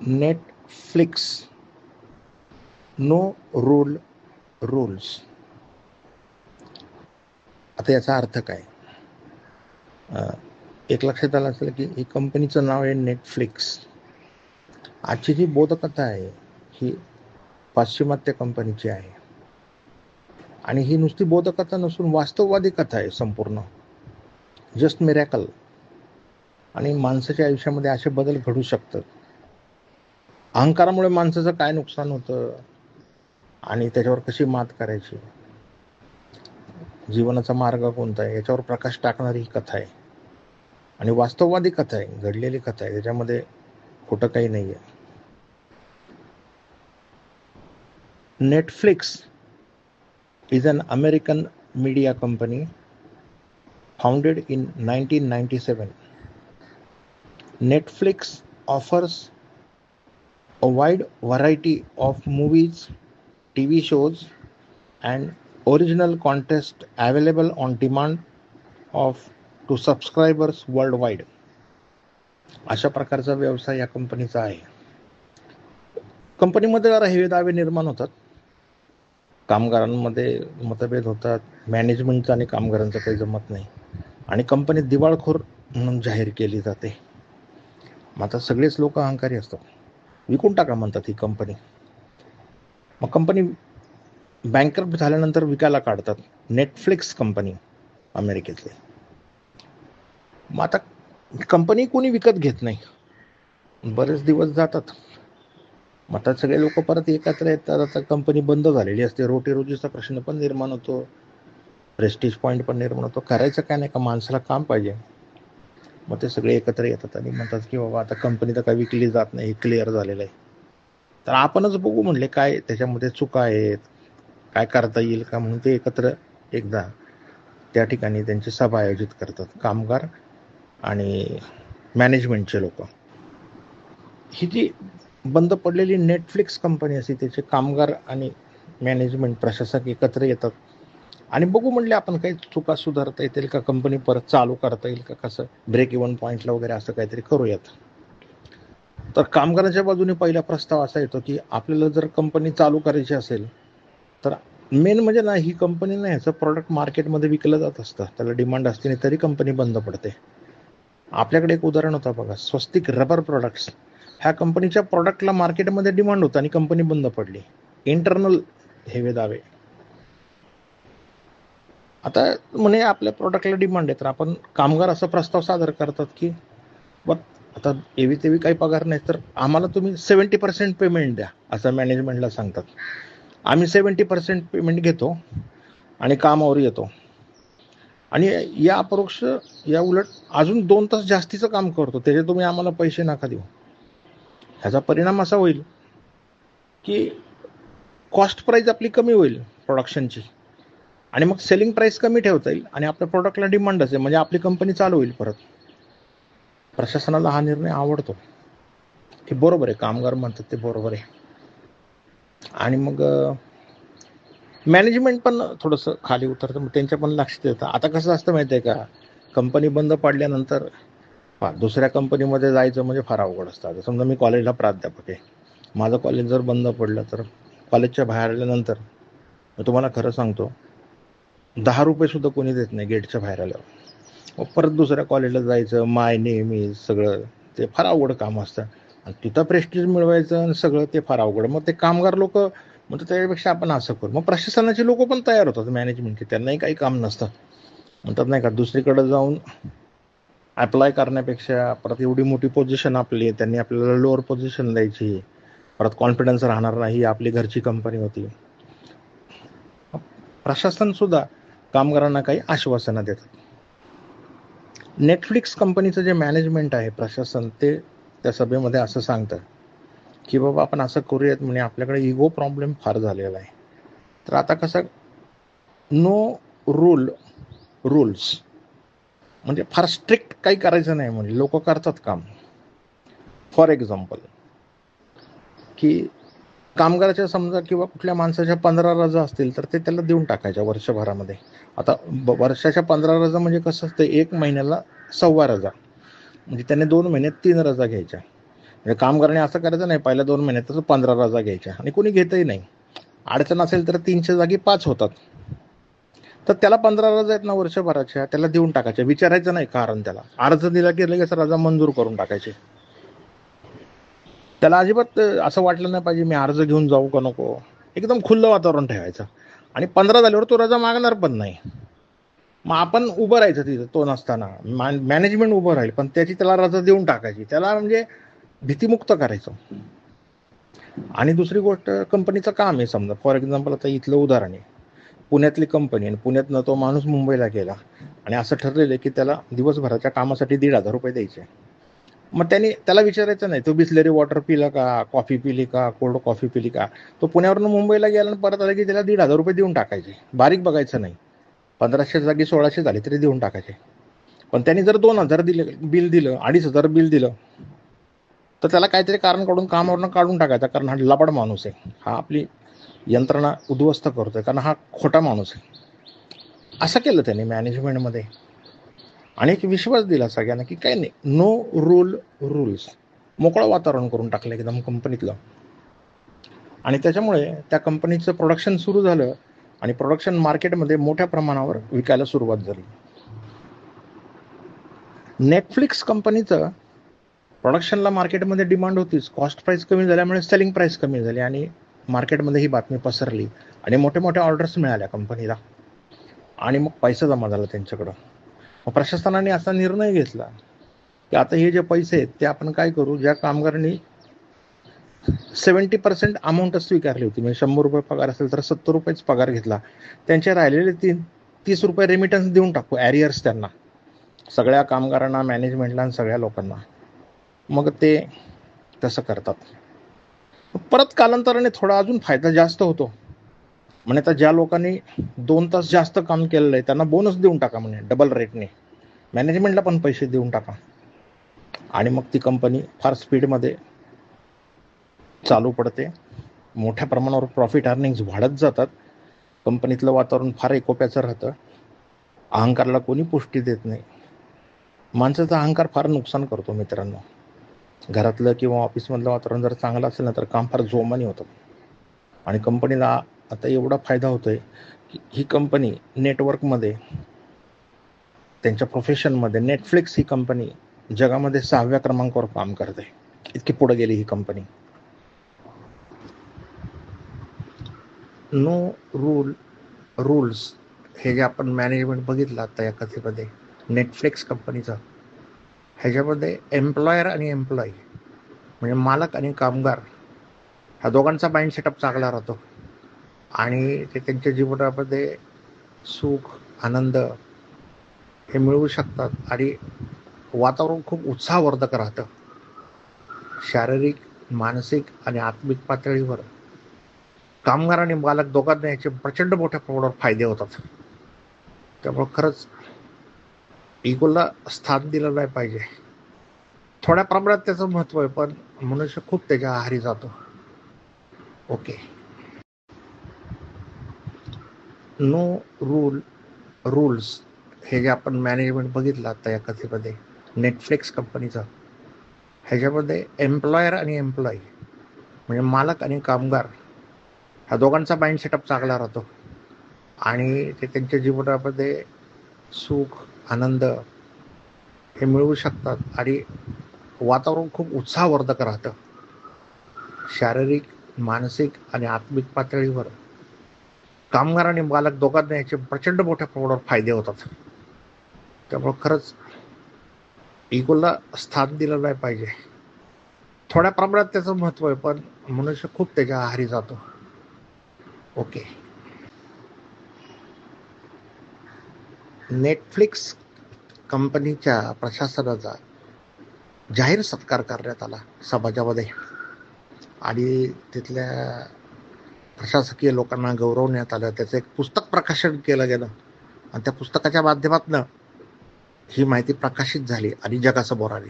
Netflix, no rule rules. आता याचा अर्थ काय? एक लक्षात आलं असेल की ही कंपनीचं नाव आहे नेटफ्लिक्स. आजची जी बोधकथा आहे ही पाश्चिमात्य कंपनीची आहे आणि ही नुसती बोधकथा नसून वास्तववादी कथा आहे संपूर्ण. Just miracle. आणि माणसाच्या आयुष्यामध्ये असे बदल घडू शकतात. अहंकारामुळे माणसाचं काय नुकसान होतं आणि त्याच्यावर कशी मात करायची, जीवनाचा मार्ग कोणता आहे, याच्यावर प्रकाश टाकणारी ही कथा आहे आणि वास्तववादी कथा आहे, घडलेली कथा आहे, त्याच्यामध्ये खोटं काही नाही आहे. Netflix is an American media company founded in 1997. Netflix offers a wide variety of movies, TV shows, and original content available on demand to subscribers worldwide. अशा प्रकारचा व्यवसाय या कंपनीचा आहे. कंपनीमध्ये जरा हेवे दावे निर्माण होतात, कामगारांमध्ये मतभेद होतात, मॅनेजमेंटचं आणि कामगारांचं काही जमत नाही आणि कंपनी दिवाळखोर म्हणून जाहीर केली जाते. मग आता सगळेच लोक अहंकारी असतात, विकून टाका म्हणतात ही कंपनी. मग कंपनी बँकरप्ट झाल्यानंतर विकायला काढतात. नेटफ्लिक्स कंपनी अमेरिकेतली. मग आता कंपनी कोणी विकत घेत नाही, बरेच दिवस जातात. मग आता सगळे लोक परत एकत्र येतात. आता कंपनी बंद झालेली असते, रोजीचा प्रश्न पण निर्माण होतो, प्रेस्टिज पॉईंट पण निर्माण होतो. करायचं काय नाही का, माणसाला काम पाहिजे. मग ते सगळे एकत्र येतात आणि म्हणतात की बाबा आता कंपनी तर काय विकली जात नाही, हे क्लिअर झालेलं आहे, तर आपणच बघू म्हणले काय त्याच्यामध्ये चुका आहेत, काय करता येईल का, म्हणून ते एकत्र एकदा त्या ठिकाणी त्यांची सभा आयोजित करतात, कामगार आणि मॅनेजमेंटचे लोक. ही जी बंद पडलेली नेटफ्लिक्स कंपनी असते त्याचे कामगार आणि मॅनेजमेंट प्रशासक एकत्र येतात आणि बघू म्हणले आपण काही चुका सुधारता येतील का, कंपनी परत चालू करता येईल का, कसं ब्रेक इव्हन पॉईंटला वगैरे असं काहीतरी करूयात. तर कामगारांच्या बाजूने पहिला प्रस्ताव असा येतो की आपल्याला जर कंपनी चालू करायची असेल तर मेन म्हणजे ना, ही कंपनी नाही, ह्याचं प्रॉडक्ट मार्केटमध्ये विकलं जात असतं, त्याला डिमांड असते नाही तरी कंपनी बंद पडते. आपल्याकडे एक उदाहरण होतं बघा, स्वस्तिक रबर प्रोडक्ट्स. ह्या कंपनीच्या प्रॉडक्टला मार्केटमध्ये डिमांड होतं आणि कंपनी बंद पडली. इंटरनल हेवे दावे. आता म्हणे आपल्या प्रॉडक्टला डिमांड आहे, तर आपण कामगार असा प्रस्ताव सादर करतात की बघ आता एवी तेवी काही पगार नाही, तर आम्हाला तुम्ही 70% पेमेंट द्या, असं मॅनेजमेंटला सांगतात. आम्ही 70% पेमेंट घेतो आणि कामावर येतो आणि या अपरोक्ष या उलट अजून 2 तास जास्तीचं काम करतो, त्याचे तुम्ही आम्हाला पैसे नका देऊ. ह्याचा परिणाम असा होईल की कॉस्ट प्राईस आपली कमी होईल प्रोडक्शनची आणि मग सेलिंग प्राईस कमी ठेवता येईल आणि आपल्या प्रोडक्टला डिमांड असेल, म्हणजे आपली कंपनी चालू होईल परत. प्रशासनाला हा निर्णय आवडतो की बरोबर आहे, कामगार म्हणतात ते बरोबर आहे. आणि मग मॅनेजमेंट पण थोडंसं खाली उतरतं, मग त्यांच्या पण लक्षात येतं. आता कसं असतं माहिती आहे का, कंपनी बंद पडल्यानंतर दुसऱ्या कंपनीमध्ये जायचं म्हणजे फार अवघड असतं. आता समजा मी कॉलेजला प्राध्यापक आहे, माझं कॉलेज जर बंद पडलं तर कॉलेजच्या बाहेर आल्यानंतर मी तुम्हाला खरं सांगतो 10 रुपये सुद्धा कोणी देत नाही गेटच्या बाहेर आल्यावर. मग परत दुसऱ्या कॉलेजला जायचं, माय नेहमी सगळं ते फार अवघड काम असतं आणि तिथं प्रेस्टिज मिळवायचं आणि सगळं ते फार अवघड. मग ते कामगार लोक म्हणतात त्याच्यापेक्षा आपण असं करू. मग प्रशासनाचे लोक पण तयार होतात, मॅनेजमेंटचे, त्यांनाही काही काम नसतं, म्हणतात नाही का दुसरीकडे जाऊन अप्लाय करण्यापेक्षा परत एवढी मोठी पोझिशन आपली, त्यांनी आपल्याला लोअर पोझिशन द्यायची, परत कॉन्फिडन्स राहणार नाही, आपली घरची कंपनी होती. प्रशासन सुद्धा कामगारांना काही आश्वासनं देतात. नेटफ्लिक्स कंपनीचं जे मॅनेजमेंट आहे, प्रशासन, ते त्या सभेमध्ये असं सांगतं की बाबा आपण असं करूयात, म्हणजे आपल्याकडे इगो प्रॉब्लेम फार झालेला आहे. तर आता कसं नो रूल्स म्हणजे फार स्ट्रिक्ट काही करायचं नाही, म्हणजे लोक करतात काम. फॉर एक्झाम्पल की कामगाराच्या समजा किंवा कुठल्या माणसाच्या 15 रजा असतील तर ते त्याला देऊन टाकायच्या वर्षभरामध्ये. आता वर्षाच्या 15 रजा म्हणजे कसं असतं, 1 महिन्याला 1.25 रजा, म्हणजे त्याने 2 महिन्यात 3 रजा घ्यायच्या. म्हणजे कामगारांनी असं करायचं नाही, पहिल्या 2 महिन्यात तसं 15 रजा घ्यायच्या आणि कोणी घेतही नाही. अडचण असेल तर 300 जागी 5 होतात. तर त्याला 15 रजा आहेत ना वर्षभराच्या, त्याला देऊन टाकायच्या, विचारायचं नाही कारण. त्याला अर्ज दिला की लगेच रजा मंजूर करून टाकायची. त्याला अजिबात असं वाटलं नाही पाहिजे मी अर्ज घेऊन जाऊ का नको. एकदम खुलं वातावरण ठेवायचं आणि 15 झाल्यावर तो रजा मागणार पण नाही. मग आपण उभं राहायचं तिथं, तो नसताना मॅनेजमेंट उभं राहील, पण त्याला रजा देऊन टाकायची. त्याला म्हणजे भीतीमुक्त करायचं. आणि दुसरी गोष्ट, कंपनीचं काम आहे. समजा फॉर एक्झाम्पल आता इथलं उदाहरण आहे, पुण्यातली कंपनी, आणि पुण्यातनं तो माणूस मुंबईला गेला आणि असं ठरलेलं आहे की त्याला दिवसभराच्या कामासाठी 1,500 रुपये द्यायचे. मग त्याला विचारायचं नाही तो बिस्लरी वॉटर पिला का, कॉफी पिली का, कोल्ड कॉफी पिली का. तो पुण्यावरून मुंबईला गेला आणि परत आला की त्याला 1,500 रुपये देऊन टाकायचे. बारीक बघायचं नाही. 1500 जागी 1600 झाले तरी देऊन टाकायचे. पण त्यांनी जर 2,000 बिल दिलं, 2,500 बिल दिलं, तर त्याला काहीतरी कारण काढून कामावरनं काढून टाकायचा. कारण हा लबाड माणूस आहे, हा आपली यंत्रणा उद्ध्वस्त करतोय, कारण हा खोटा माणूस आहे. असं केलं त्यांनी मॅनेजमेंटमध्ये आणि एक विश्वास दिला सगळ्यांना की काही नाही, नो रूल्स. मोकळं वातावरण करून टाकलं एकदम कंपनीतलं. आणि त्याच्यामुळे त्या कंपनीचं प्रोडक्शन सुरू झालं आणि प्रोडक्शन मार्केटमध्ये मोठ्या प्रमाणावर विकायला सुरुवात झाली. नेटफ्लिक्स कंपनीचं प्रोडक्शनला मार्केटमध्ये डिमांड होतीच. कॉस्ट प्राईस कमी झाल्यामुळे सेलिंग प्राईस कमी झाली आणि मार्केटमध्ये ही बातमी पसरली आणि मोठ्या मोठ्या ऑर्डर्स मिळाल्या कंपनीला आणि मग पैसा जमा झाला त्यांच्याकडं. मग प्रशासनाने असा निर्णय घेतला की आता हे जे पैसे आहेत ते आपण काय करू, ज्या कामगारांनी 70% अमाऊंट स्वीकारली होती, म्हणजे 100 रुपये पगार असेल तर 70 रुपयेच पगार घेतला, त्यांचे राहिलेले 30 रुपये रेमिटन्स देऊन टाकू, ॲरियर्स त्यांना, सगळ्या कामगारांना, मॅनेजमेंटला आणि सगळ्या लोकांना. मग ते तसं करतात. परत कालांतराने थोडा अजून फायदा जास्त होतो. म्हणजे आता ज्या लोकांनी 2 तास जास्त काम केलेलं आहे त्यांना बोनस देऊन टाका, म्हणे डबल रेटने. मॅनेजमेंटला पण पैसे देऊन टाका आणि मग ती कंपनी फार स्पीडमध्ये चालू पडते. मोठ्या प्रमाणावर प्रॉफिट अर्निंग्स वाढत जातात. कंपनीतलं वातावरण फार एकोप्याचं राहतं. अहंकाराला कोणी पुष्टी देत नाही. माणसाचा अहंकार फार नुकसान करतो मित्रांनो. घरातलं किंवा ऑफिसमधलं वातावरण जर चांगलं असेल ना तर काम फार जोमाने होतं. आणि कंपनीला आता एवढा फायदा होतोय की ही कंपनी नेटवर्कमध्ये, त्यांच्या प्रोफेशनमध्ये, नेटफ्लिक्स ही कंपनी जगामध्ये 6व्या क्रमांकावर काम करते. इतकी पुढे गेली ही कंपनी. नो रूल्स हे जे आपण मॅनेजमेंट बघितलं आता या कथेमध्ये नेटफ्लिक्स कंपनीचं, ह्याच्यामध्ये एम्प्लॉयर आणि एम्प्लॉई म्हणजे मालक आणि कामगार ह्या दोघांचा माइंड सेटअप चांगला राहतो आणि ते त्यांच्या जीवनामध्ये सुख, आनंद हे मिळवू शकतात आणि वातावरण खूप उत्साहवर्धक राहतं. शारीरिक, मानसिक आणि आत्मिक पातळीवर कामगार आणि मालक दोघांना याचे प्रचंड मोठ्या प्रमाणावर फायदे होतात. त्यामुळे खरंच इगोला स्थान दिलं नाही पाहिजे. थोड्या प्रमाणात त्याचं महत्त्व आहे, पण मनुष्य खूप त्याच्या आहारी जातो. ओके. नो रूल्स हे जे आपण मॅनेजमेंट बघितलं आता या कथेमध्ये नेटफ्लिक्स कंपनीचं, ह्याच्यामध्ये एम्प्लॉयर आणि एम्प्लॉई म्हणजे मालक आणि कामगार ह्या दोघांचा माइंड सेटअप चांगला राहतो आणि ते त्यांच्या जीवनामध्ये सुख, आनंद हे मिळवू शकतात आणि वातावरण खूप उत्साहवर्धक राहतं. शारीरिक, मानसिक आणि आत्मिक पातळीवर कामगार आणि मालक दोघांना याचे प्रचंड मोठ्या प्रमाणावर फायदे होतात. त्यामुळे खरंच इगोला स्थान दिलं नाही पाहिजे. थोड्या प्रमाणात त्याचं महत्त्व आहे, पण मनुष्य खूप त्याच्या आहारी जातो. ओके. नेटफ्लिक्स कंपनीच्या प्रशासनाचा जाहीर सत्कार करण्यात आला समाजामध्ये आणि तिथल्या प्रशासकीय लोकांना गौरवण्यात आलं. त्याचं एक पुस्तक प्रकाशन केलं गेलं आणि त्या पुस्तकाच्या माध्यमातून ही माहिती प्रकाशित झाली आणि जगासमोर आली.